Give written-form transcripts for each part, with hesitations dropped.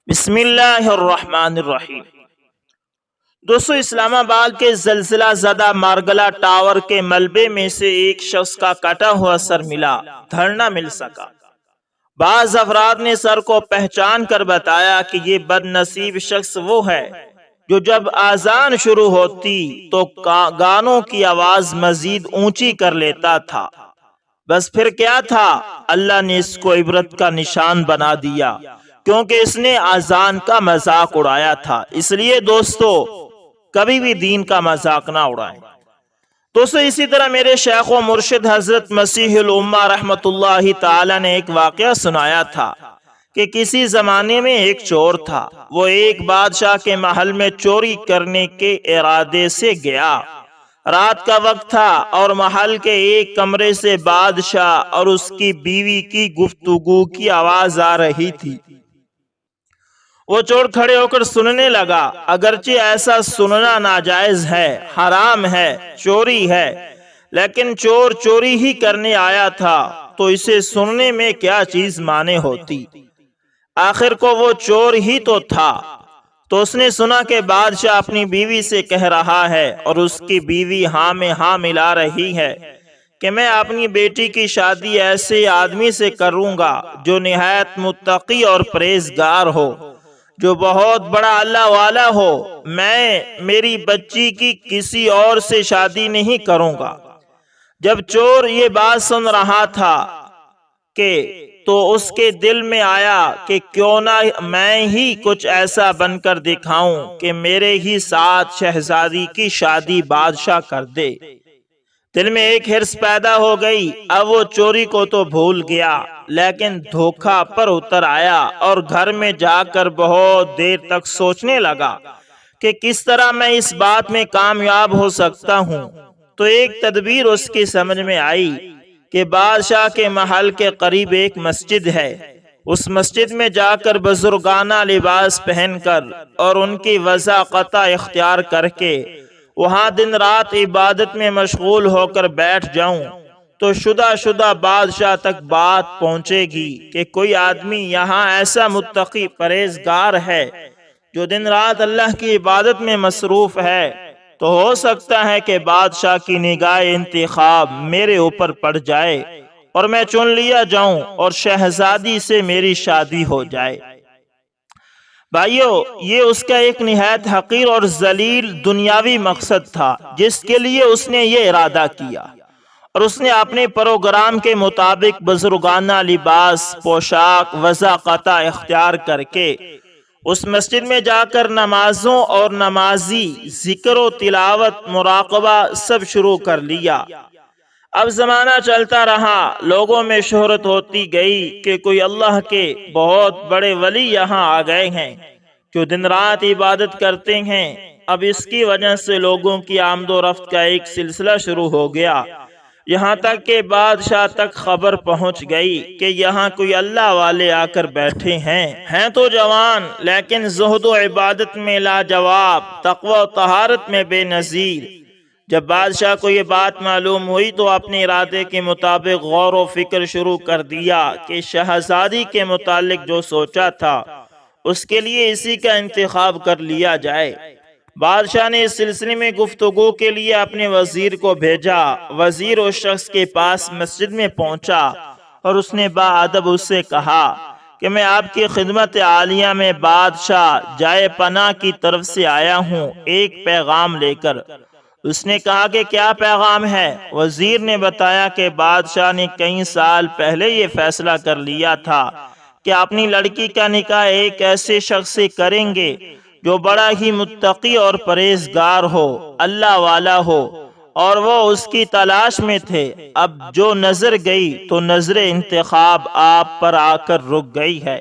بسم اللہ الرحمن الرحیم۔ دوستو، اسلام آباد کے زلزلہ زدہ مارگلا ٹاور کے ملبے میں سے ایک شخص کا کٹا ہوا سر ملا، دھڑ نہ مل سکا۔ بعض افراد نے سر کو پہچان کر بتایا کہ یہ بد نصیب شخص وہ ہے جو جب اذان شروع ہوتی تو گانوں کی آواز مزید اونچی کر لیتا تھا۔ بس پھر کیا تھا، اللہ نے اس کو عبرت کا نشان بنا دیا کیونکہ اس نے اذان کا مذاق اڑایا تھا۔ اس لیے دوستو، کبھی بھی دین کا مذاق نہ اڑائیں۔ دوستو، اسی طرح میرے شیخ و مرشد حضرت مسیح الامہ رحمت اللہ تعالی نے ایک واقعہ سنایا تھا کہ کسی زمانے میں ایک چور تھا۔ وہ ایک بادشاہ کے محل میں چوری کرنے کے ارادے سے گیا۔ رات کا وقت تھا اور محل کے ایک کمرے سے بادشاہ اور اس کی بیوی کی گفتگو کی آواز آ رہی تھی۔ وہ چور کھڑے ہو کر سننے لگا۔ اگرچہ ایسا سننا ناجائز ہے، حرام ہے، چوری ہے، لیکن چور چوری ہی کرنے آیا تھا تو اسے سننے میں کیا چیز مانے ہوتی، آخر کو وہ چور ہی تو تھا۔ تو اس نے سنا کہ بادشاہ اپنی بیوی سے کہہ رہا ہے اور اس کی بیوی ہاں میں ہاں ملا رہی ہے کہ میں اپنی بیٹی کی شادی ایسے آدمی سے کروں گا جو نہایت متقی اور پرہیزگار ہو، جو بہت بڑا اللہ والا ہو۔ میں میری بچی کی کسی اور سے شادی نہیں کروں گا۔ جب چور یہ بات سن رہا تھا تو اس کے دل میں آیا کہ کیوں نہ میں ہی کچھ ایسا بن کر دکھاؤں کہ میرے ہی ساتھ شہزادی کی شادی بادشاہ کر دے۔ دل میں ایک حرص پیدا ہو گئی۔ اب وہ چوری کو تو بھول گیا، لیکن دھوکہ پر اتر آیا اور گھر میں جا کر بہت دیر تک سوچنے لگا کہ کس طرح میں اس بات میں کامیاب ہو سکتا ہوں۔ تو ایک تدبیر اس کی سمجھ میں آئی کہ بادشاہ کے محل کے قریب ایک مسجد ہے۔ اس مسجد میں جا کر بزرگانہ لباس پہن کر اور ان کی وضاقتہ اختیار کر کے وہاں دن رات عبادت میں مشغول ہو کر بیٹھ جاؤں تو شدہ بادشاہ تک بات پہنچے گی کہ کوئی آدمی یہاں ایسا متقی پرہیزگار ہے جو دن رات اللہ کی عبادت میں مصروف ہے، تو ہو سکتا ہے کہ بادشاہ کی نگاہ انتخاب میرے اوپر پڑ جائے اور میں چن لیا جاؤں اور شہزادی سے میری شادی ہو جائے۔ بھائیو، یہ اس کا ایک نہایت حقیر اور ذلیل دنیاوی مقصد تھا جس کے لیے اس نے یہ ارادہ کیا، اور اس نے اپنے پروگرام کے مطابق بزرگانہ لباس، پوشاک، وضاقتہ اختیار کر کے اس مسجد میں جا کر نمازوں اور نمازی ذکر و تلاوت، مراقبہ سب شروع کر لیا۔ اب زمانہ چلتا رہا، لوگوں میں شہرت ہوتی گئی کہ کوئی اللہ کے بہت بڑے ولی یہاں آ گئے ہیں جو دن رات عبادت کرتے ہیں۔ اب اس کی وجہ سے لوگوں کی آمد و رفت کا ایک سلسلہ شروع ہو گیا، یہاں تک کہ بادشاہ تک خبر پہنچ گئی کہ یہاں کوئی اللہ والے آ کر بیٹھے ہیں تو جوان، لیکن زہد و عبادت میں لاجواب، تقوی و طہارت میں بے نظیر۔ جب بادشاہ کو یہ بات معلوم ہوئی تو اپنے ارادے کے مطابق غور و فکر شروع کر دیا کہ شہزادی کے متعلق جو سوچا تھا اس کے لیے اسی کا انتخاب کر لیا جائے۔ بادشاہ نے اس سلسلے میں گفتگو کے لیے اپنے وزیر کو بھیجا۔ وزیر اس شخص کے پاس مسجد میں پہنچا اور اس نے باادب اس سے کہا کہ میں آپ کی خدمت عالیہ میں بادشاہ جائے پناہ کی طرف سے آیا ہوں ایک پیغام لے کر۔ اس نے کہا کہ کیا پیغام ہے؟ وزیر نے بتایا کہ بادشاہ نے کئی سال پہلے یہ فیصلہ کر لیا تھا کہ اپنی لڑکی کا نکاح ایک ایسے شخص سے کریں گے جو بڑا ہی متقی اور پرہیزگار ہو، اللہ والا ہو، اور وہ اس کی تلاش میں تھے۔ اب جو نظر گئی تو نظر انتخاب آپ پر آ کر رک گئی ہے،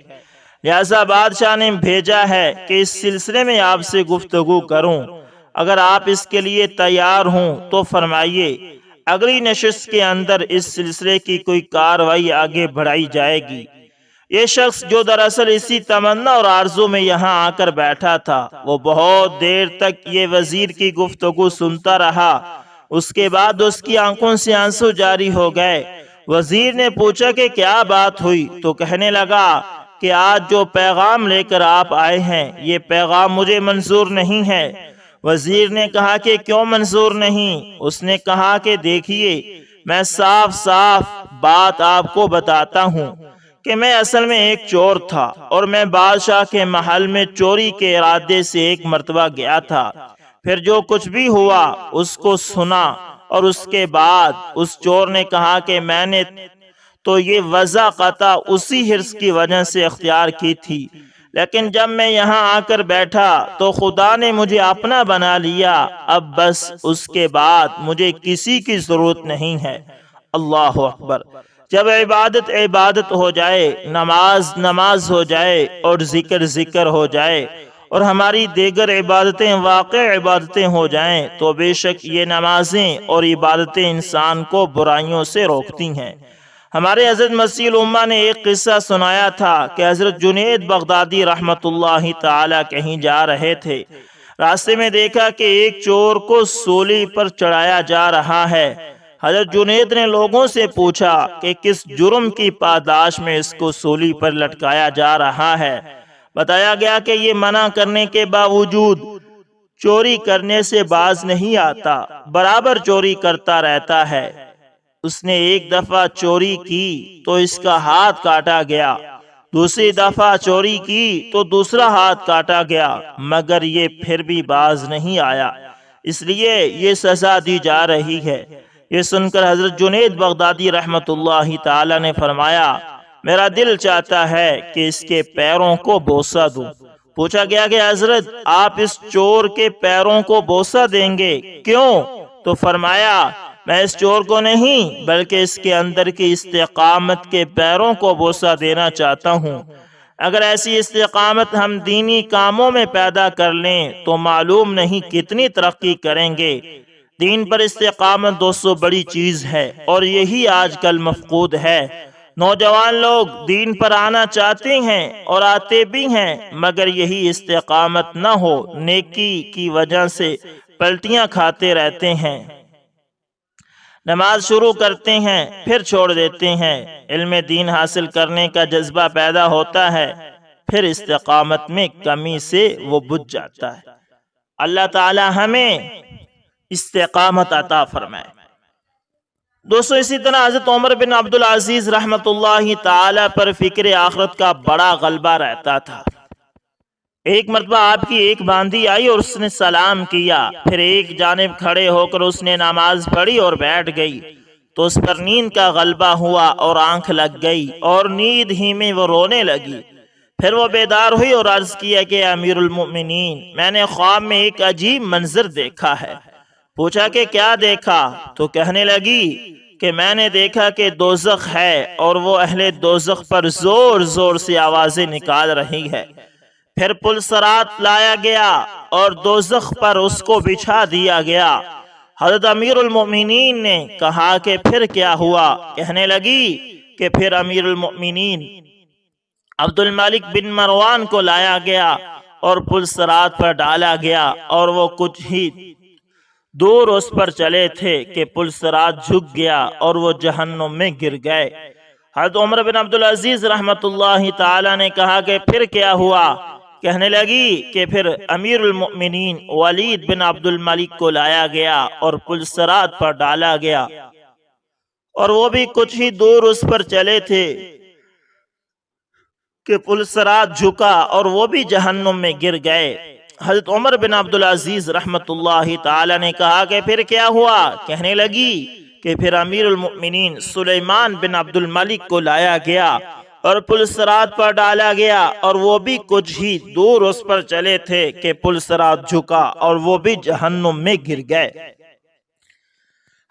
لہذا بادشاہ نے بھیجا ہے کہ اس سلسلے میں آپ سے گفتگو کروں۔ اگر آپ اس کے لیے تیار ہوں تو فرمائیے، اگلی نشست کے اندر اس سلسلے کی کوئی کاروائی آگے بڑھائی جائے گی۔ یہ شخص جو دراصل اسی تمنا اور آرزو میں یہاں آ کر بیٹھا تھا، وہ بہت دیر تک یہ وزیر کی گفتگو سنتا رہا۔ اس کے بعد اس کی آنکھوں سے آنسو جاری ہو گئے۔ وزیر نے پوچھا کہ کیا بات ہوئی، تو کہنے لگا کہ آج جو پیغام لے کر آپ آئے ہیں یہ پیغام مجھے منظور نہیں ہے۔ وزیر نے کہا کہ کیوں منظور نہیں؟ اس نے کہا کہ دیکھیے، میں صاف صاف بات آپ کو بتاتا ہوں کہ میں اصل میں ایک چور تھا، اور میں بادشاہ کے محل میں چوری کے ارادے سے ایک مرتبہ گیا تھا۔ پھر جو کچھ بھی ہوا اس کو سنا، اور اس کے بعد اس چور نے کہا کہ میں نے تو یہ وضع قطع اسی حرص کی وجہ سے اختیار کی تھی، لیکن جب میں یہاں آ کر بیٹھا تو خدا نے مجھے اپنا بنا لیا، اب بس اس کے بعد مجھے کسی کی ضرورت نہیں ہے۔ اللہ اکبر۔ جب عبادت عبادت ہو جائے، نماز نماز ہو جائے، اور ذکر ذکر ہو جائے، اور ہماری دیگر عبادتیں واقع عبادتیں ہو جائیں، تو بے شک یہ نمازیں اور عبادتیں انسان کو برائیوں سے روکتی ہیں۔ ہمارے حضرت مسیح الامہ نے ایک قصہ سنایا تھا کہ حضرت جنید بغدادی رحمت اللہ تعالی کہیں جا رہے تھے۔ راستے میں دیکھا کہ ایک چور کو سولی پر چڑھایا جا رہا ہے۔ حضرت جنید نے لوگوں سے پوچھا کہ کس جرم کی پاداش میں اس کو سولی پر لٹکایا جا رہا ہے۔ بتایا گیا کہ یہ منع کرنے کے باوجود چوری کرنے سے باز نہیں آتا، برابر چوری کرتا رہتا ہے۔ اس نے ایک دفعہ چوری کی تو اس کا ہاتھ کاٹا گیا، دوسری دفعہ چوری کی تو دوسرا ہاتھ کاٹا گیا، مگر یہ پھر بھی باز نہیں آیا، اس لیے یہ سزا دی جا رہی ہے۔ یہ سن کر حضرت جنید بغدادی رحمت اللہ تعالی نے فرمایا، میرا دل چاہتا ہے کہ اس کے پیروں کو بوسہ دوں۔ پوچھا گیا کہ حضرت آپ اس چور کے پیروں کو بوسہ دیں گے، کیوں؟ تو فرمایا، میں اس چور کو نہیں بلکہ اس کے اندر کی استقامت کے پیروں کو بوسہ دینا چاہتا ہوں۔ اگر ایسی استقامت ہم دینی کاموں میں پیدا کر لیں تو معلوم نہیں کتنی ترقی کریں گے۔ دین پر استقامت دوستو بڑی چیز ہے، اور یہی آج کل مفقود ہے۔ نوجوان لوگ دین پر آنا چاہتے ہیں اور آتے بھی ہیں، مگر یہی استقامت نہ ہو، نیکی کی وجہ سے پلٹیاں کھاتے رہتے ہیں۔ نماز شروع کرتے ہیں پھر چھوڑ دیتے ہیں، علم دین حاصل کرنے کا جذبہ پیدا ہوتا ہے، پھر استقامت میں کمی سے وہ بجھ جاتا ہے۔ اللہ تعالی ہمیں استقامت عطا فرمائے۔ دوستو اسی طرح حضرت عمر بن عبدالعزیز رحمت اللہ تعالی پر فکر آخرت کا بڑا غلبہ رہتا تھا۔ ایک مرتبہ آپ کی ایک باندھی آئی اور اس نے سلام کیا، پھر ایک جانب کھڑے ہو کر اس نے نماز پڑھی اور بیٹھ گئی، تو اس پر نیند کا غلبہ ہوا اور آنکھ لگ گئی، اور نیند ہی میں وہ رونے لگی۔ پھر وہ بیدار ہوئی اور عرض کیا کہ امیر المؤمنین، میں نے خواب میں ایک عجیب منظر دیکھا ہے۔ پوچھا کہ کیا دیکھا؟ تو کہنے لگی کہ میں نے دیکھا کہ دوزخ ہے، اور وہ اہل دوزخ پر زور زور سے آوازیں نکال رہی ہے۔ پھر پل صراط لایا گیا اور دوزخ پر اس کو بچھا دیا گیا۔ حضرت امیر المؤمنین نے کہا کہ پھر کیا ہوا؟ کہنے لگی کہ پھر امیر المؤمنین عبد الملک بن مروان کو لایا گیا اور پل صراط پر ڈالا گیا، اور وہ کچھ ہی دور اس پر چلے تھے کہ پل صراط جھک گیا اور وہ جہنم میں گر گئے۔ حضرت عمر بن عبدالعزیز رحمت اللہ تعالی نے کہا کہ پھر کیا ہوا؟ کہنے لگی کہ پھر امیر المؤمنین ولید بن عبد الملک کو لایا گیا اور پل صراط پر ڈالا گیا، اور وہ بھی کچھ ہی دور اس پر چلے تھے کہ پل صراط جھکا اور وہ بھی جہنم میں گر گئے۔ حضرت عمر بن عبدالعزیز رحمت اللہ تعالی نے کہا کہ پھر کیا ہوا؟ کہنے لگی کہ پھر امیر المؤمنین سلیمان بن عبد الملک کو لایا گیا اور پل صراط پر ڈالا گیا، اور وہ بھی کچھ ہی دور اس پر چلے تھے کہ پل صراط جھکا اور وہ بھی جہنم میں گر گئے۔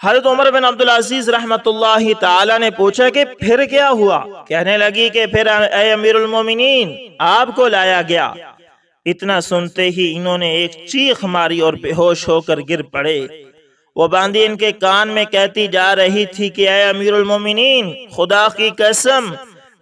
حضرت عمر بن عبدالعزیز رحمت اللہ تعالی نے پوچھا کہ پھر کیا ہوا؟ کہنے لگی کہ پھر اے امیر المومنین آپ کو لایا گیا۔ اتنا سنتے ہی انہوں نے ایک چیخ ماری اور بے ہوش ہو کر گر پڑے۔ وہ باندھی ان کے کان میں کہتی جا رہی تھی کہ اے امیر المومنین، خدا کی قسم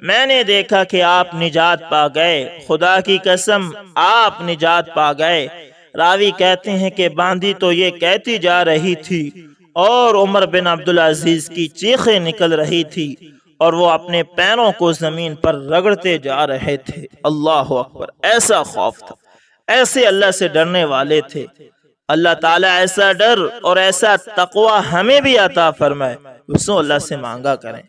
میں نے دیکھا کہ آپ نجات پا گئے، خدا کی قسم آپ نجات پا گئے۔ راوی کہتے ہیں کہ باندھی تو یہ کہتی جا رہی تھی اور عمر بن عبدالعزیز کی چیخیں نکل رہی تھی، اور وہ اپنے پیروں کو زمین پر رگڑتے جا رہے تھے۔ اللہ اکبر، ایسا خوف تھا، ایسے اللہ سے ڈرنے والے تھے۔ اللہ تعالیٰ ایسا ڈر اور ایسا تقوی ہمیں بھی عطا فرمائے، اسوں اللہ سے مانگا کریں۔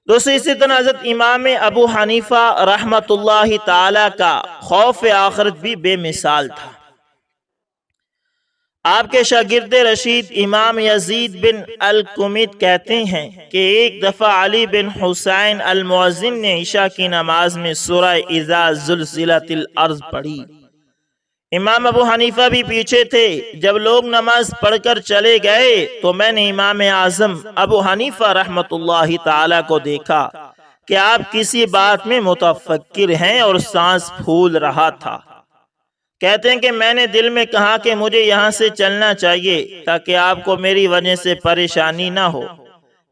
دوستو اسی طرح حضرت امام ابو حنیفہ رحمت اللہ تعالی کا خوف آخرت بھی بے مثال تھا۔ آپ کے شاگرد رشید امام یزید بن الکمید کہتے ہیں کہ ایک دفعہ علی بن حسین المؤذن نے عشاء کی نماز میں سورہ اذا زلزلت الارض پڑھی۔ امام ابو حنیفہ بھی پیچھے تھے۔ جب لوگ نماز پڑھ کر چلے گئے تو میں نے امام اعظم ابو حنیفہ رحمت اللہ تعالی کو دیکھا کہ آپ کسی بات میں متفکر ہیں اور سانس پھول رہا تھا۔ کہتے ہیں کہ میں نے دل میں کہا کہ مجھے یہاں سے چلنا چاہیے تاکہ آپ کو میری وجہ سے پریشانی نہ ہو۔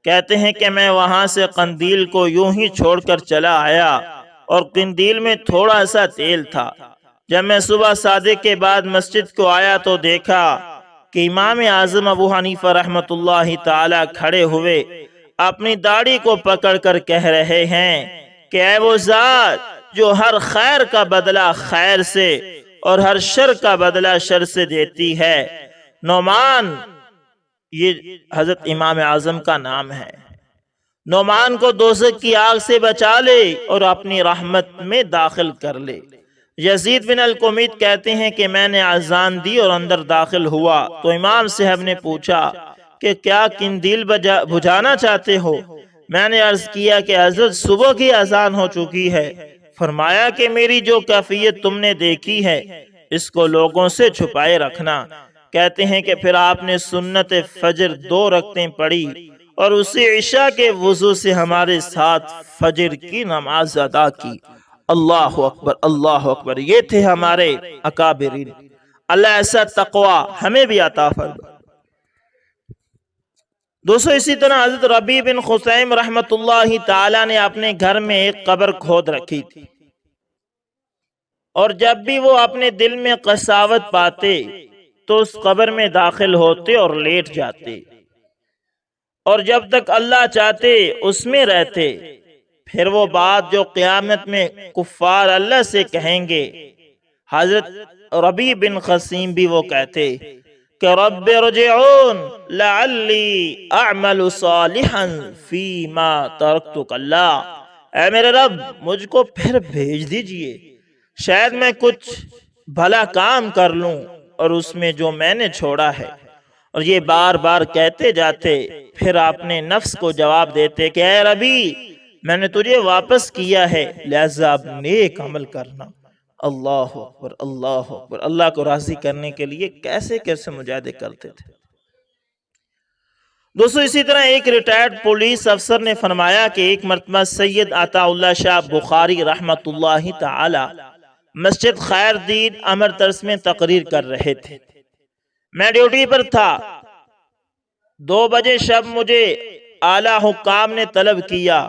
کہتے ہیں کہ میں وہاں سے قندیل کو یوں ہی چھوڑ کر چلا آیا اور قندیل میں تھوڑا سا تیل تھا۔ جب میں صبح صادق کے بعد مسجد کو آیا تو دیکھا کہ امام اعظم ابو حنیفہ رحمت اللہ تعالی کھڑے ہوئے اپنی داڑھی کو پکڑ کر کہہ رہے ہیں کہ اے وہ ذات جو ہر خیر کا بدلہ خیر سے اور ہر شر کا بدلہ شر سے دیتی ہے، نعمان، یہ حضرت امام اعظم کا نام ہے، نعمان کو دوزخ کی آگ سے بچا لے اور اپنی رحمت میں داخل کر لے۔ یزید بن الکمید کہتے ہیں کہ میں نے اذان دی اور اندر داخل ہوا تو امام صاحب نے پوچھا کہ کیا قندیل بجھانا چاہتے ہو؟ میں نے عرض کیا کہ حضرت صبح کی اذان ہو چکی ہے۔ فرمایا کہ میری جو کیفیت تم نے دیکھی ہے اس کو لوگوں سے چھپائے رکھنا۔ کہتے ہیں کہ پھر آپ نے سنت فجر 2 رکعتیں پڑھی اور اسی عشاء کے وضو سے ہمارے ساتھ فجر کی نماز ادا کی۔ اللہ اکبر، اللہ اکبر، یہ تھے ہمارے اکابرین۔ اللہ ایسا تقوی ہمیں بھی عطا فرمائے۔ دوستو اسی طرح حضرت ربیع بن خثیم رحمت اللہ تعالی نے اپنے گھر میں ایک قبر کھود رکھی تھی، اور جب بھی وہ اپنے دل میں قساوت پاتے تو اس قبر میں داخل ہوتے اور لیٹ جاتے، اور جب تک اللہ چاہتے اس میں رہتے۔ پھر وہ بات جو قیامت میں کفار اللہ سے کہیں گے، حضرت ربیع بن خثیم بھی وہ کہتے کہ رب ارجعون لعلی اعمل صالحا فیما ترکتک، اللہ اے میرے رب مجھ کو پھر بھیج دیجئے، شاید میں کچھ بھلا کام کر لوں اور اس میں جو میں نے چھوڑا ہے۔ اور یہ بار بار کہتے جاتے، پھر اپنے نفس کو جواب دیتے کہ اے ربی میں نے تجھے واپس کیا ہے، لہذا اب نیک عمل کرنا۔ اللہ اکبر، اللہ اکبر، اللہ کو راضی کرنے کے لیے کیسے کیسے مجاہدے کرتے تھے۔ دوستو اسی طرح ایک ریٹائرڈ پولیس افسر نے فرمایا کہ ایک مرتبہ سید عطا اللہ شاہ بخاری رحمت اللہ تعالی مسجد خیر دین امرتسر میں تقریر کر رہے تھے۔ میں ڈیوٹی پر تھا۔ 2 بجے شب مجھے اعلیٰ حکام نے طلب کیا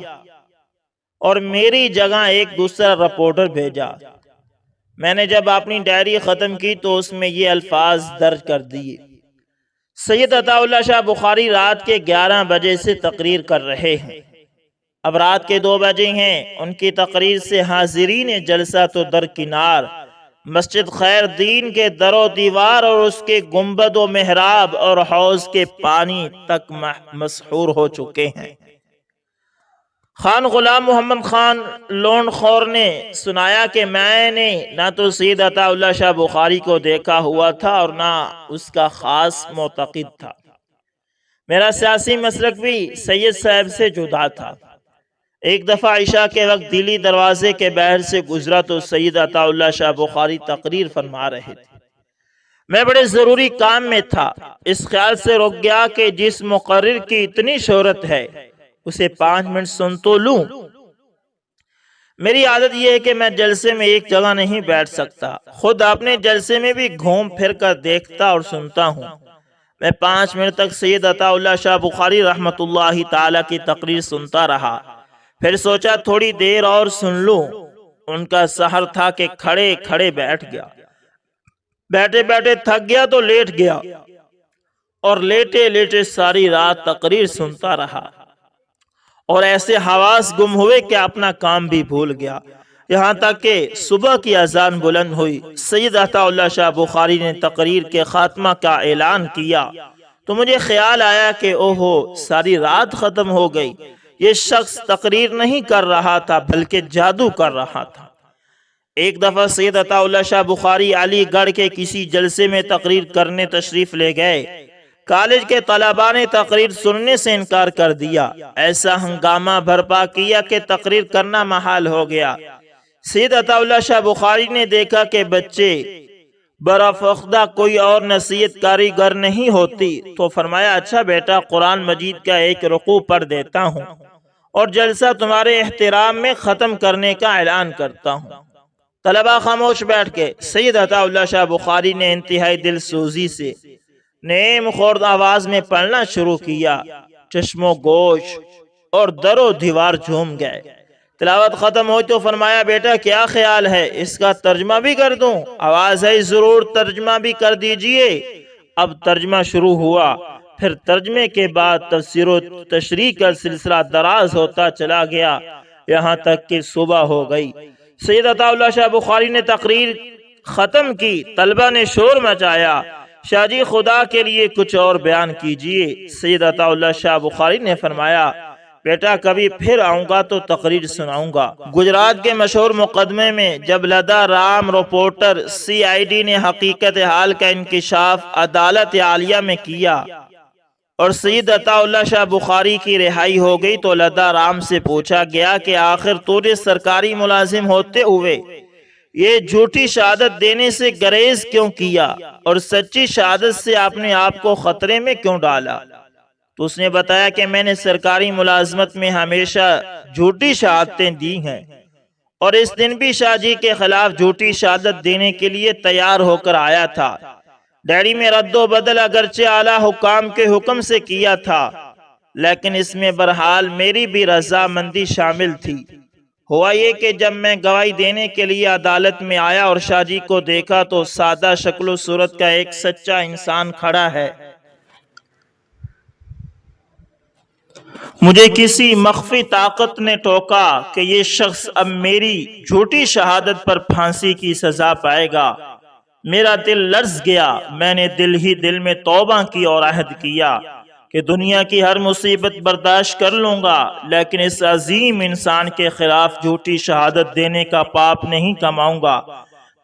اور میری جگہ ایک دوسرا رپورٹر بھیجا۔ میں نے جب اپنی ڈائری ختم کی تو اس میں یہ الفاظ درج کر دیے: سید عطا اللہ شاہ بخاری رات کے 11 بجے سے تقریر کر رہے ہیں، اب رات کے 2 بجے ہیں۔ ان کی تقریر سے حاضرین جلسہ تو درکنار، مسجد خیر دین کے در و دیوار اور اس کے گنبد و محراب اور حوض کے پانی تک مسحور ہو چکے ہیں۔ خان غلام محمد خان لون خور نے سنایا کہ میں نے نہ تو سید عطا اللہ شاہ بخاری کو دیکھا ہوا تھا اور نہ اس کا خاص معتقد تھا۔ میرا سیاسی مسلک بھی سید صاحب سے جدا تھا۔ ایک دفعہ عشاء کے وقت دلی دروازے کے باہر سے گزرا تو سید عطا اللہ شاہ بخاری تقریر فرما رہے تھے۔ میں بڑے ضروری کام میں تھا، اس خیال سے رک گیا کہ جس مقرر کی اتنی شہرت ہے اسے 5 منٹ سن تو لوں۔ میری عادت یہ ہے کہ میں جلسے میں ایک جگہ نہیں بیٹھ سکتا، خود اپنے جلسے میں بھی گھوم پھر کر دیکھتا اور سنتا ہوں۔ میں 5 منٹ تک سید عطا اللہ شاہ بخاری رحمت اللہ تعالی کی تقریر سنتا رہا، پھر سوچا تھوڑی دیر اور سن لوں۔ ان کا سحر تھا کہ کھڑے کھڑے بیٹھ گیا، بیٹھے بیٹھے تھک گیا تو لیٹ گیا، اور لیٹے لیٹے ساری رات تقریر سنتا رہا، اور ایسے حواس گم ہوئے کہ اپنا کام بھی بھول گیا، یہاں تک کہ صبح کی اذان بلند ہوئی۔ سید عطا اللہ شاہ بخاری نے تقریر کے خاتمہ کا اعلان کیا تو مجھے خیال آیا کہ اوہو، ساری رات ختم ہو گئی۔ یہ شخص تقریر نہیں کر رہا تھا بلکہ جادو کر رہا تھا۔ ایک دفعہ سید عطا اللہ شاہ بخاری علی گڑھ کے کسی جلسے میں تقریر کرنے تشریف لے گئے۔ کالج کے طلباء نے تقریر سننے سے انکار کر دیا۔ ایسا ہنگامہ برپا کیا کہ تقریر کرنا محال ہو گیا۔ سید عطا اللہ شاہ بخاری نے دیکھا کہ بچے برافختہ کوئی اور نصیحت کاریگر نہیں ہوتی تو فرمایا، اچھا بیٹا، قرآن مجید کا ایک رکوع پڑھ دیتا ہوں اور جلسہ تمہارے احترام میں ختم کرنے کا اعلان کرتا ہوں۔ طلباء خاموش بیٹھ کے سید عطا اللہ شاہ بخاری نے انتہائی دل سوزی سے نیم خورد آواز میں پڑھنا شروع کیا۔ چشم و گوش اور در و دیوار جھوم گئے۔ تلاوت ختم ہوئی تو فرمایا، بیٹا کیا خیال ہے، اس کا ترجمہ بھی کر دوں؟ آواز ہے، ضرور ترجمہ بھی کر دیجئے۔ اب ترجمہ شروع ہوا، پھر ترجمے کے بعد تفسیر و تشریح کا سلسلہ دراز ہوتا چلا گیا، یہاں تک کہ صبح ہو گئی۔ سید عطا اللہ شاہ بخاری نے تقریر ختم کی۔ طلبہ نے شور مچایا، شاہ جی خدا کے لیے کچھ اور بیان کیجئے۔ سید عطا اللہ شاہ بخاری نے فرمایا، بیٹا کبھی پھر آؤں گا تو تقریر سناؤں گا۔ گجرات کے مشہور مقدمے میں جب لدا رام رپورٹر CID نے حقیقت حال کا انکشاف عدالت عالیہ میں کیا اور سید عطا اللہ شاہ بخاری کی رہائی ہو گئی تو لدا رام سے پوچھا گیا کہ آخر تو نے سرکاری ملازم ہوتے ہوئے یہ جھوٹی شہادت دینے سے گریز کیوں کیا اور سچی شہادت سے اپنے آپ کو خطرے میں کیوں ڈالا؟ تو اس نے بتایا کہ میں نے سرکاری ملازمت میں ہمیشہ جھوٹی شہادتیں دی ہیں اور اس دن بھی شاہ جی کے خلاف جھوٹی شہادت دینے کے لیے تیار ہو کر آیا تھا۔ ڈیری میں رد و بدل اگرچہ اعلیٰ حکام کے حکم سے کیا تھا، لیکن اس میں بہرحال میری بھی رضامندی شامل تھی۔ ہوا یہ کہ جب میں گواہی دینے کے لیے عدالت میں آیا اور شاہ جی کو دیکھا تو سادہ شکل و صورت کا ایک سچا انسان کھڑا ہے۔ مجھے کسی مخفی طاقت نے ٹوکا کہ یہ شخص اب میری جھوٹی شہادت پر پھانسی کی سزا پائے گا۔ میرا دل لرز گیا۔ میں نے دل ہی دل میں توبہ کی اور عہد کیا کہ دنیا کی ہر مصیبت برداشت کر لوں گا، لیکن اس عظیم انسان کے خلاف جھوٹی شہادت دینے کا پاپ نہیں کماؤں گا۔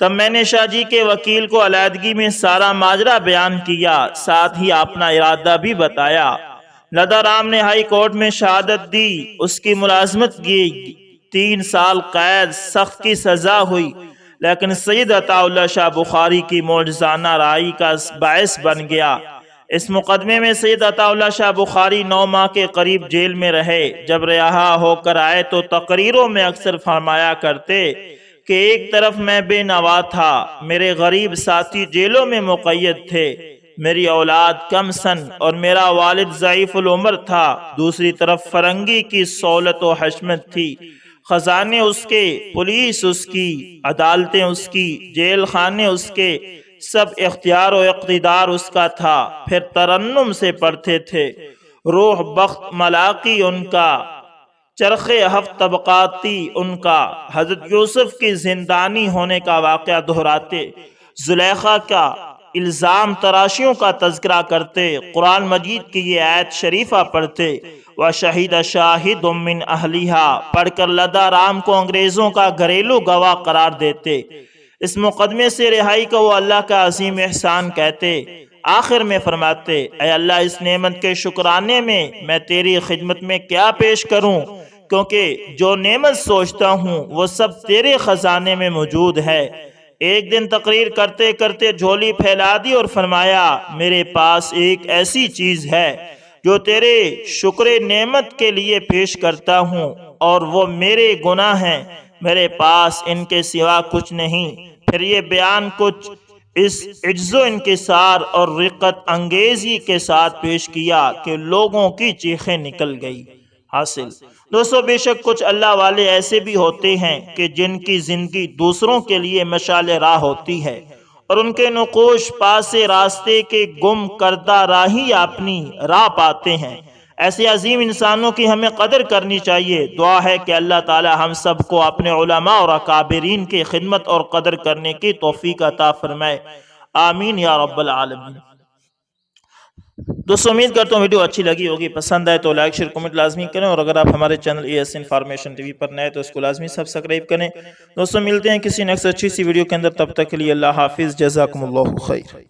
تب میں نے شاہ جی کے وکیل کو علیحدگی میں سارا ماجرا بیان کیا، ساتھ ہی اپنا ارادہ بھی بتایا۔ لدا رام نے ہائی کورٹ میں شہادت دی، اس کی ملازمت کی 3 سال قید، سخت کی سزا ہوئی، لیکن سید عطا اللہ شاہ بخاری کی معجزانہ رہائی کا باعث بن گیا۔ اس مقدمے میں سید عطا اللہ شاہ بخاری 9 ماہ کے قریب جیل میں رہے۔ جب رہا ہو کر آئے تو تقریروں میں اکثر فرمایا کرتے کہ ایک طرف میں بے نوا تھا، میرے غریب ساتھی جیلوں میں مقید تھے، میری اولاد کم سن اور میرا والد ضعیف العمر تھا، دوسری طرف فرنگی کی سہولت و حشمت تھی، خزانے اس کے، پولیس اس کی، عدالتیں اس کی، جیل خانے اس کے، سب اختیار و اقتدار اس کا تھا۔ پھر ترنم سے پڑھتے تھے، روح بخت ملاقی ان کا، چرخ ہفت طبقاتی ان کا۔ حضرت یوسف کی زندانی ہونے کا واقعہ دہراتے، زلیخا کا الزام تراشیوں کا تذکرہ کرتے، قرآن مجید کی یہ آیت شریفہ پڑھتے، وَشَهِدَ شَاهِدٌ مِّنْ أَهْلِهَا پڑھ کر لدا رام کو انگریزوں کا گھریلو گواہ قرار دیتے۔ اس مقدمے سے رہائی کو وہ اللہ کا عظیم احسان کہتے۔ آخر میں فرماتے، اے اللہ، اس نعمت کے شکرانے میں تیری خدمت میں کیا پیش کروں، کیونکہ جو نعمت سوچتا ہوں وہ سب تیرے خزانے میں موجود ہے۔ ایک دن تقریر کرتے کرتے جھولی پھیلا دی اور فرمایا، میرے پاس ایک ایسی چیز ہے جو تیرے شکر نعمت کے لیے پیش کرتا ہوں، اور وہ میرے گناہ ہیں، میرے پاس ان کے سوا کچھ نہیں۔ پھر یہ بیان کچھ اس عجز و انکسار اور رقت انگیزی کے ساتھ پیش کیا کہ لوگوں کی چیخیں نکل گئی۔ حاصل دوستو، بے شک کچھ اللہ والے ایسے بھی ہوتے ہیں کہ جن کی زندگی دوسروں کے لیے مشعل راہ ہوتی ہے اور ان کے نقوش پاس راستے کے گم کردہ راہی اپنی راہ پاتے ہیں۔ ایسے عظیم انسانوں کی ہمیں قدر کرنی چاہیے۔ دعا ہے کہ اللہ تعالی ہم سب کو اپنے علماء اور اکابرین کی خدمت اور قدر کرنے کی توفیق عطا فرمائے، آمین یا رب العالمین۔ دوستو امید کرتا ہوں ویڈیو اچھی لگی ہوگی، پسند آئے تو لائک شیئر کمنٹ لازمی کریں، اور اگر آپ ہمارے چینل ES انفارمیشن TV پر نئے تو اس کو لازمی سبسکرائب کریں۔ دوستو ملتے ہیں کسی نیکسٹ اچھی سی ویڈیو کے اندر، تب تک کے لیے اللہ حافظ، جزاکم اللہ خیر۔